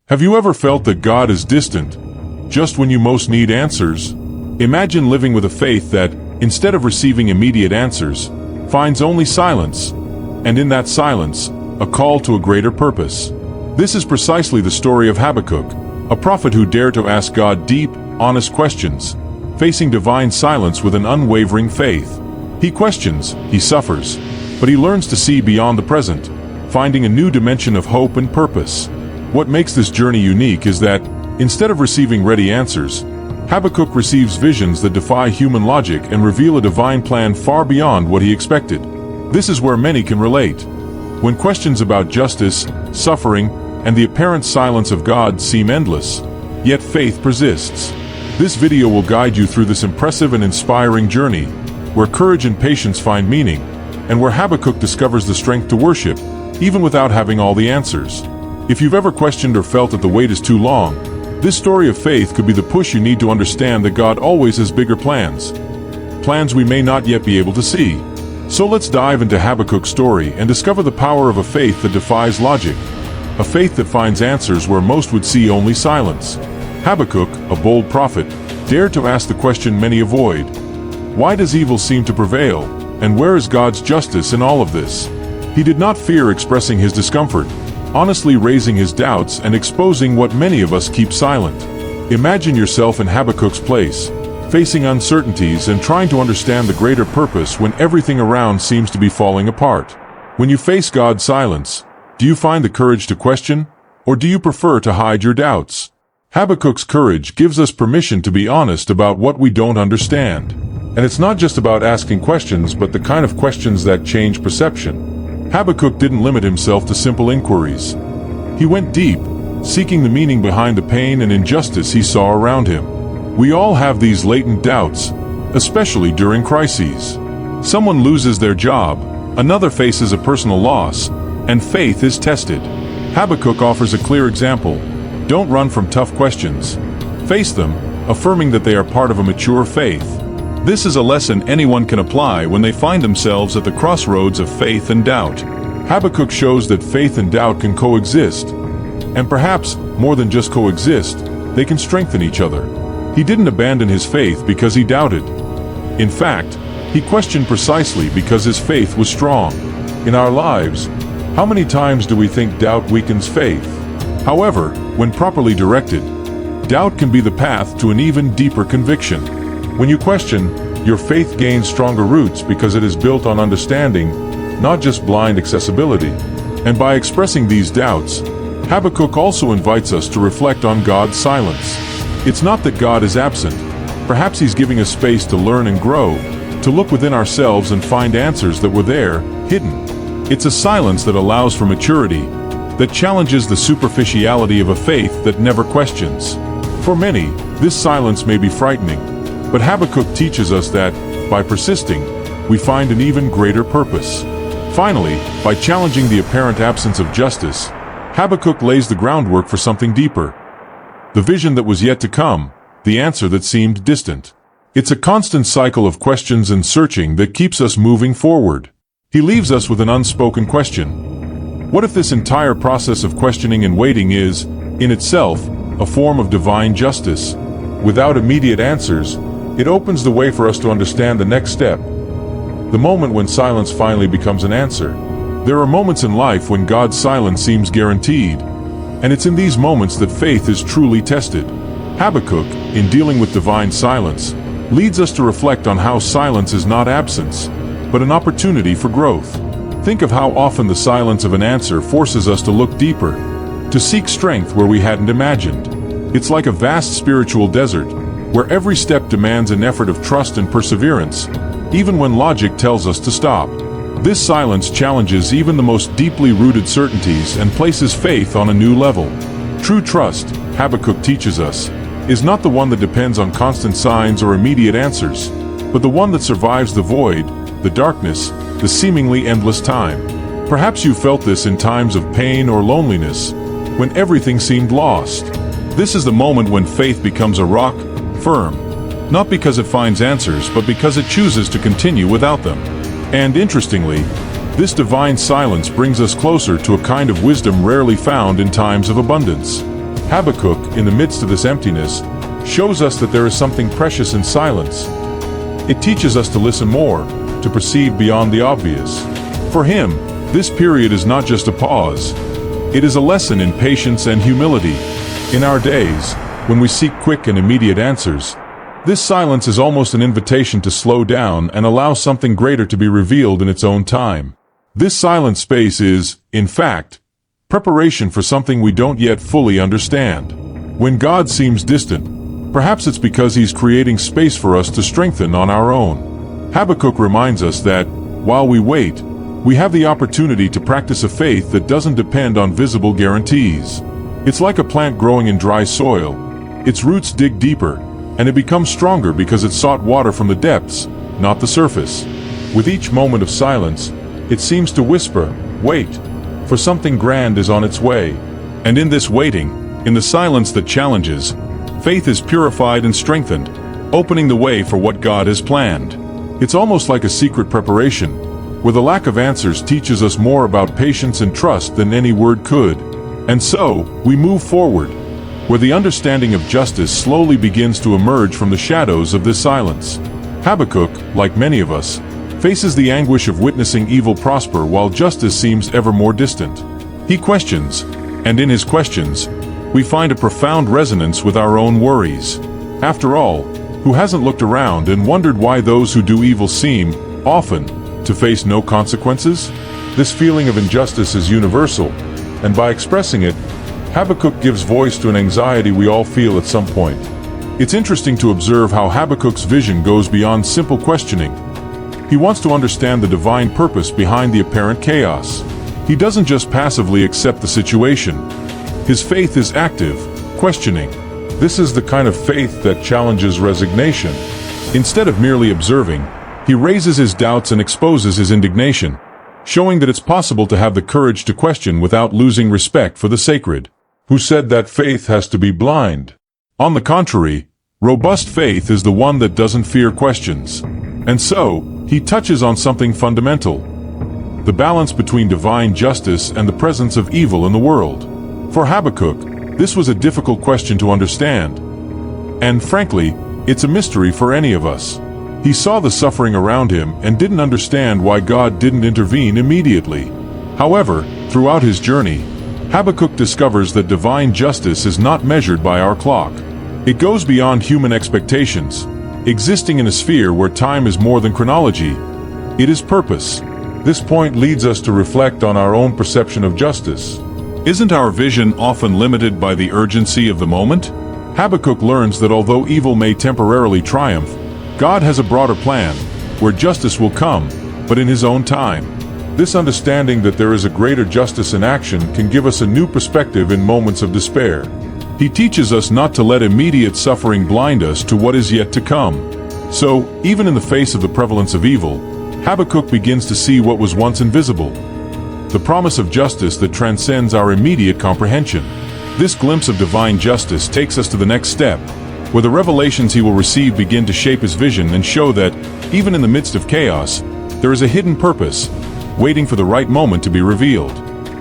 Have you ever felt that God is distant, just when you most need answers? Imagine living with a faith that, instead of receiving immediate answers, finds only silence, and in that silence, a call to a greater purpose. This is precisely the story of Habakkuk, a prophet who dared to ask God deep, honest questions, facing divine silence with an unwavering faith. He questions, he suffers, but he learns to see beyond the present, finding a new dimension of hope and purpose. What makes this journey unique is that, instead of receiving ready answers, Habakkuk receives visions that defy human logic and reveal a divine plan far beyond what he expected. This is where many can relate. When questions about justice, suffering, and the apparent silence of God seem endless, yet faith persists. This video will guide you through this impressive and inspiring journey, where courage and patience find meaning, and where Habakkuk discovers the strength to worship, even without having all the answers. If you've ever questioned or felt that the wait is too long, this story of faith could be the push you need to understand that God always has bigger plans. Plans we may not yet be able to see. So let's dive into Habakkuk's story and discover the power of a faith that defies logic. A faith that finds answers where most would see only silence. Habakkuk, a bold prophet, dared to ask the question many avoid. Why does evil seem to prevail, and where is God's justice in all of this? He did not fear expressing his discomfort, honestly raising his doubts and exposing what many of us keep silent. Imagine yourself in Habakkuk's place, facing uncertainties and trying to understand the greater purpose when everything around seems to be falling apart. When you face God's silence, do you find the courage to question, or do you prefer to hide your doubts? Habakkuk's courage gives us permission to be honest about what we don't understand. And it's not just about asking questions, but the kind of questions that change perception. Habakkuk didn't limit himself to simple inquiries. He went deep, seeking the meaning behind the pain and injustice he saw around him. We all have these latent doubts, especially during crises. Someone loses their job, another faces a personal loss, and faith is tested. Habakkuk offers a clear example. Don't run from tough questions. Face them, affirming that they are part of a mature faith. This is a lesson anyone can apply when they find themselves at the crossroads of faith and doubt. Habakkuk shows that faith and doubt can coexist. And perhaps, more than just coexist, they can strengthen each other. He didn't abandon his faith because he doubted. In fact, he questioned precisely because his faith was strong. In our lives, how many times do we think doubt weakens faith? However, when properly directed, doubt can be the path to an even deeper conviction. When you question, your faith gains stronger roots because it is built on understanding, not just blind accessibility. And by expressing these doubts, Habakkuk also invites us to reflect on God's silence. It's not that God is absent. Perhaps He's giving us space to learn and grow, to look within ourselves and find answers that were there, hidden. It's a silence that allows for maturity, that challenges the superficiality of a faith that never questions. For many, this silence may be frightening. But Habakkuk teaches us that, by persisting, we find an even greater purpose. Finally, by challenging the apparent absence of justice, Habakkuk lays the groundwork for something deeper. The vision that was yet to come, the answer that seemed distant. It's a constant cycle of questions and searching that keeps us moving forward. He leaves us with an unspoken question. What if this entire process of questioning and waiting is, in itself, a form of divine justice? Without immediate answers, it opens the way for us to understand the next step. The moment when silence finally becomes an answer. There are moments in life when God's silence seems guaranteed, and it's in these moments that faith is truly tested. Habakkuk, in dealing with divine silence, leads us to reflect on how silence is not absence, but an opportunity for growth. Think of how often the silence of an answer forces us to look deeper, to seek strength where we hadn't imagined. It's like a vast spiritual desert, where every step demands an effort of trust and perseverance, even when logic tells us to stop. This silence challenges even the most deeply rooted certainties and places faith on a new level. True trust, Habakkuk teaches us, is not the one that depends on constant signs or immediate answers, but the one that survives the void, the darkness, the seemingly endless time. Perhaps you felt this in times of pain or loneliness, when everything seemed lost. This is the moment when faith becomes a rock, firm, not because it finds answers, but because it chooses to continue without them. And interestingly, this divine silence brings us closer to a kind of wisdom rarely found in times of abundance. Habakkuk, in the midst of this emptiness, shows us that there is something precious in silence. It teaches us to listen more, to perceive beyond the obvious. For him, this period is not just a pause. It is a lesson in patience and humility. In our days, when we seek quick and immediate answers, this silence is almost an invitation to slow down and allow something greater to be revealed in its own time. This silent space is, in fact, preparation for something we don't yet fully understand. When God seems distant, perhaps it's because He's creating space for us to strengthen on our own. Habakkuk reminds us that, while we wait, we have the opportunity to practice a faith that doesn't depend on visible guarantees. It's like a plant growing in dry soil. Its roots dig deeper, and it becomes stronger because it sought water from the depths, not the surface. With each moment of silence, it seems to whisper, "Wait, for something grand is on its way." And in this waiting, in the silence that challenges, faith is purified and strengthened, opening the way for what God has planned. It's almost like a secret preparation, where the lack of answers teaches us more about patience and trust than any word could. And so, we move forward, where the understanding of justice slowly begins to emerge from the shadows of this silence. Habakkuk, like many of us, faces the anguish of witnessing evil prosper while justice seems ever more distant. He questions, and in his questions, we find a profound resonance with our own worries. After all, who hasn't looked around and wondered why those who do evil seem, often, to face no consequences? This feeling of injustice is universal, and by expressing it, Habakkuk gives voice to an anxiety we all feel at some point. It's interesting to observe how Habakkuk's vision goes beyond simple questioning. He wants to understand the divine purpose behind the apparent chaos. He doesn't just passively accept the situation. His faith is active, questioning. This is the kind of faith that challenges resignation. Instead of merely observing, he raises his doubts and exposes his indignation, showing that it's possible to have the courage to question without losing respect for the sacred. Who said that faith has to be blind? On the contrary, robust faith is the one that doesn't fear questions. And so, he touches on something fundamental: the balance between divine justice and the presence of evil in the world. For Habakkuk, this was a difficult question to understand. And frankly, it's a mystery for any of us. He saw the suffering around him and didn't understand why God didn't intervene immediately. However, throughout his journey, Habakkuk discovers that divine justice is not measured by our clock. It goes beyond human expectations, existing in a sphere where time is more than chronology. It is purpose. This point leads us to reflect on our own perception of justice. Isn't our vision often limited by the urgency of the moment? Habakkuk learns that although evil may temporarily triumph, God has a broader plan, where justice will come, but in His own time. This understanding that there is a greater justice in action can give us a new perspective in moments of despair. He teaches us not to let immediate suffering blind us to what is yet to come. So, even in the face of the prevalence of evil, Habakkuk begins to see what was once invisible: the promise of justice that transcends our immediate comprehension. This glimpse of divine justice takes us to the next step, where the revelations he will receive begin to shape his vision and show that, even in the midst of chaos, there is a hidden purpose, waiting for the right moment to be revealed.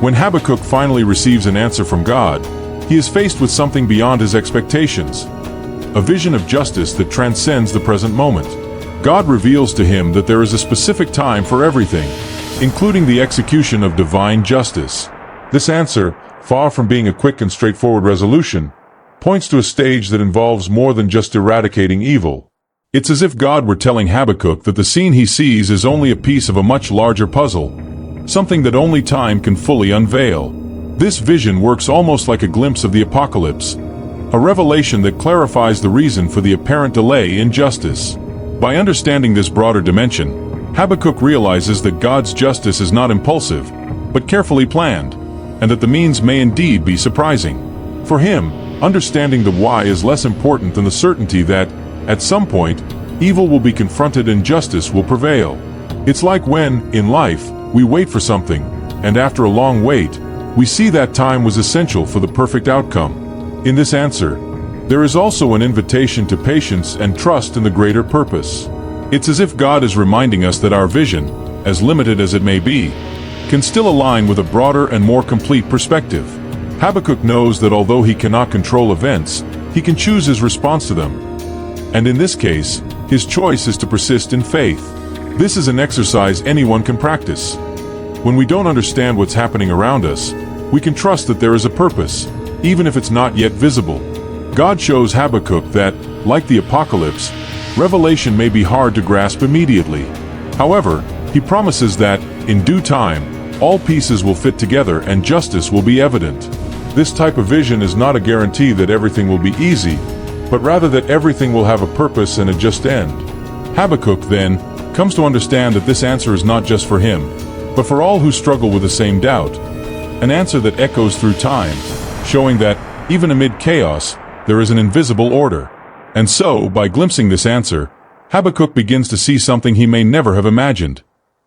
When Habakkuk finally receives an answer from God, he is faced with something beyond his expectations: a vision of justice that transcends the present moment. God reveals to him that there is a specific time for everything, including the execution of divine justice. This answer, far from being a quick and straightforward resolution, points to a stage that involves more than just eradicating evil. It's as if God were telling Habakkuk that the scene he sees is only a piece of a much larger puzzle, something that only time can fully unveil. This vision works almost like a glimpse of the apocalypse, a revelation that clarifies the reason for the apparent delay in justice. By understanding this broader dimension, Habakkuk realizes that God's justice is not impulsive, but carefully planned, and that the means may indeed be surprising. For him, understanding the why is less important than the certainty that, at some point, evil will be confronted and justice will prevail. It's like when, in life, we wait for something, and after a long wait, we see that time was essential for the perfect outcome. In this answer, there is also an invitation to patience and trust in the greater purpose. It's as if God is reminding us that our vision, as limited as it may be, can still align with a broader and more complete perspective. Habakkuk knows that although he cannot control events, he can choose his response to them. And in this case, his choice is to persist in faith. This is an exercise anyone can practice. When we don't understand what's happening around us, we can trust that there is a purpose, even if it's not yet visible. God shows Habakkuk that, like the apocalypse, revelation may be hard to grasp immediately. However, he promises that, in due time, all pieces will fit together and justice will be evident. This type of vision is not a guarantee that everything will be easy, but rather that everything will have a purpose and a just end. Habakkuk, then, comes to understand that this answer is not just for him, but for all who struggle with the same doubt. An answer that echoes through time, showing that, even amid chaos, there is an invisible order. And so, by glimpsing this answer, Habakkuk begins to see something he may never have imagined.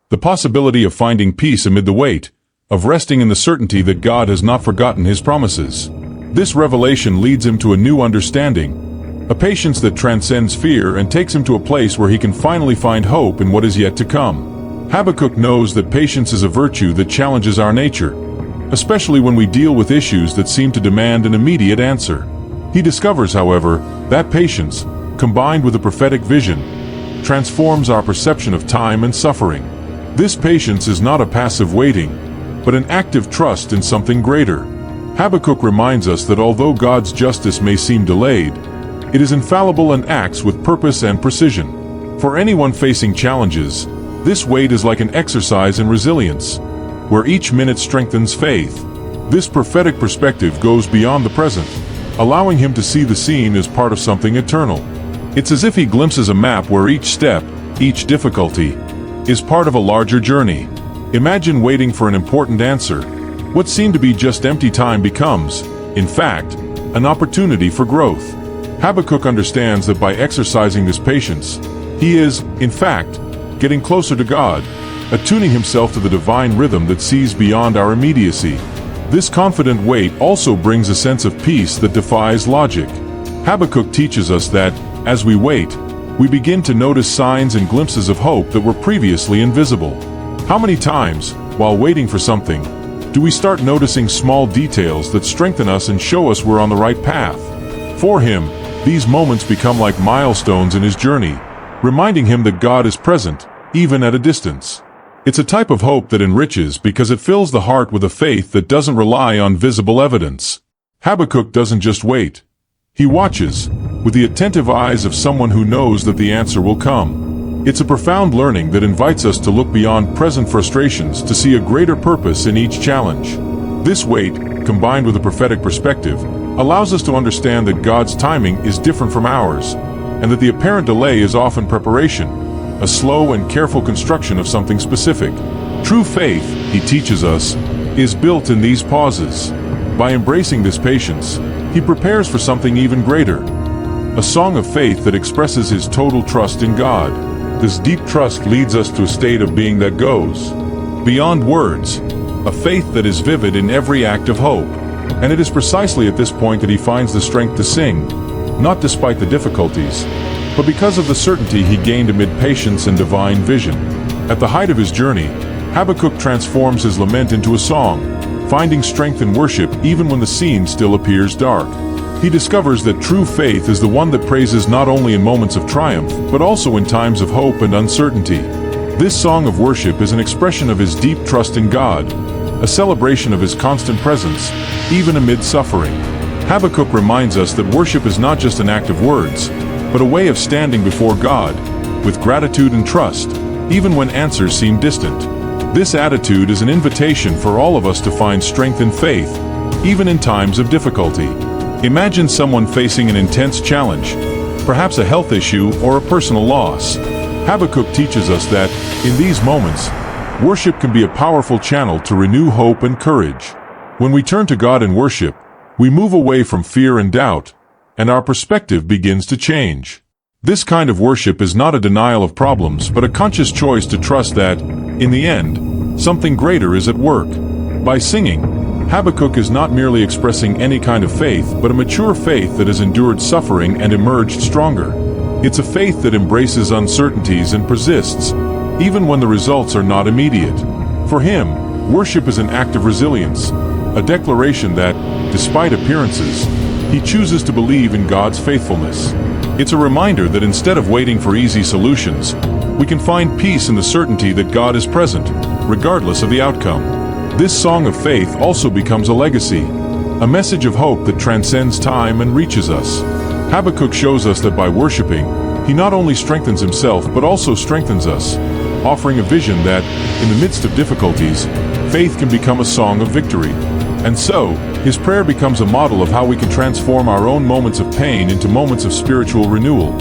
The possibility of finding peace amid the weight, of resting in the certainty that God has not forgotten his promises. This revelation leads him to a new understanding, a patience that transcends fear and takes him to a place where he can finally find hope in what is yet to come. Habakkuk knows that patience is a virtue that challenges our nature, especially when we deal with issues that seem to demand an immediate answer. He discovers, however, that patience, combined with a prophetic vision, transforms our perception of time and suffering. This patience is not a passive waiting, but an active trust in something greater. Habakkuk reminds us that although God's justice may seem delayed, it is infallible and acts with purpose and precision. For anyone facing challenges, this wait is like an exercise in resilience, where each minute strengthens faith. This prophetic perspective goes beyond the present, allowing him to see the scene as part of something eternal. It's as if he glimpses a map where each step, each difficulty, is part of a larger journey. Imagine waiting for an important answer. What seemed to be just empty time becomes, in fact, an opportunity for growth. Habakkuk understands that by exercising this patience, he is, in fact, getting closer to God, attuning himself to the divine rhythm that sees beyond our immediacy. This confident wait also brings a sense of peace that defies logic. Habakkuk teaches us that, as we wait, we begin to notice signs and glimpses of hope that were previously invisible. How many times, while waiting for something, do we start noticing small details that strengthen us and show us we're on the right path? For him, these moments become like milestones in his journey, reminding him that God is present, even at a distance. It's a type of hope that enriches because it fills the heart with a faith that doesn't rely on visible evidence. Habakkuk doesn't just wait. He watches, with the attentive eyes of someone who knows that the answer will come. It's a profound learning that invites us to look beyond present frustrations to see a greater purpose in each challenge. This wait, combined with a prophetic perspective, allows us to understand that God's timing is different from ours, and that the apparent delay is often preparation, a slow and careful construction of something specific. True faith, he teaches us, is built in these pauses. By embracing this patience, he prepares for something even greater, a song of faith that expresses his total trust in God. This deep trust leads us to a state of being that goes beyond words, a faith that is vivid in every act of hope. And it is precisely at this point that he finds the strength to sing, not despite the difficulties, but because of the certainty he gained amid patience and divine vision. At the height of his journey, Habakkuk transforms his lament into a song, finding strength in worship even when the scene still appears dark. He discovers that true faith is the one that praises not only in moments of triumph, but also in times of hope and uncertainty. This song of worship is an expression of his deep trust in God, a celebration of his constant presence, even amid suffering. Habakkuk reminds us that worship is not just an act of words, but a way of standing before God, with gratitude and trust, even when answers seem distant. This attitude is an invitation for all of us to find strength in faith, even in times of difficulty. Imagine someone facing an intense challenge, perhaps a health issue or a personal loss. Habakkuk teaches us that, in these moments, worship can be a powerful channel to renew hope and courage. When we turn to God in worship, we move away from fear and doubt, and our perspective begins to change. This kind of worship is not a denial of problems, but a conscious choice to trust that, in the end, something greater is at work. By singing, Habakkuk is not merely expressing any kind of faith, but a mature faith that has endured suffering and emerged stronger. It's a faith that embraces uncertainties and persists, even when the results are not immediate. For him, worship is an act of resilience, a declaration that, despite appearances, he chooses to believe in God's faithfulness. It's a reminder that instead of waiting for easy solutions, we can find peace in the certainty that God is present, regardless of the outcome. This song of faith also becomes a legacy, a message of hope that transcends time and reaches us. Habakkuk shows us that by worshiping, he not only strengthens himself but also strengthens us, offering a vision that, in the midst of difficulties, faith can become a song of victory. And so, his prayer becomes a model of how we can transform our own moments of pain into moments of spiritual renewal,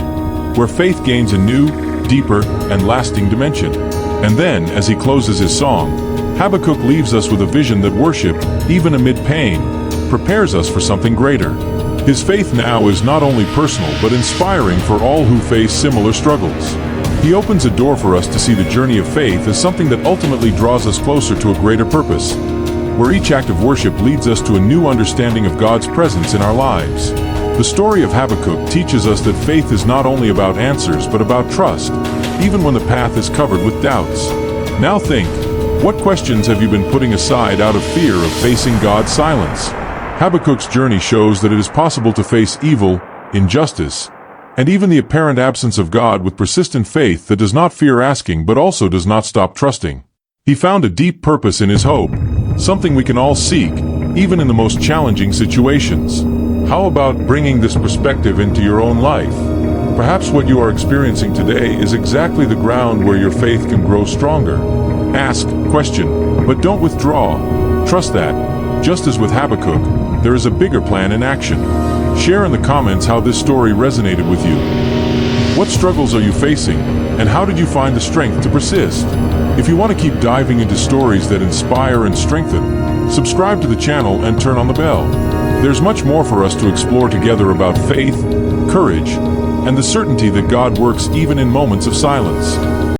where faith gains a new, deeper, and lasting dimension. And then, as he closes his song, Habakkuk leaves us with a vision that worship, even amid pain, prepares us for something greater. His faith now is not only personal but inspiring for all who face similar struggles. He opens a door for us to see the journey of faith as something that ultimately draws us closer to a greater purpose, where each act of worship leads us to a new understanding of God's presence in our lives. The story of Habakkuk teaches us that faith is not only about answers but about trust, even when the path is covered with doubts. Now think, what questions have you been putting aside out of fear of facing God's silence? Habakkuk's journey shows that it is possible to face evil, injustice, and even the apparent absence of God with persistent faith that does not fear asking but also does not stop trusting. He found a deep purpose in his hope, something we can all seek, even in the most challenging situations. How about bringing this perspective into your own life? Perhaps what you are experiencing today is exactly the ground where your faith can grow stronger. Ask, question, but don't withdraw. Trust that, just as with Habakkuk, there is a bigger plan in action. Share in the comments how this story resonated with you. What struggles are you facing, and how did you find the strength to persist? If you want to keep diving into stories that inspire and strengthen, subscribe to the channel and turn on the bell. There's much more for us to explore together about faith, courage, and the certainty that God works even in moments of silence.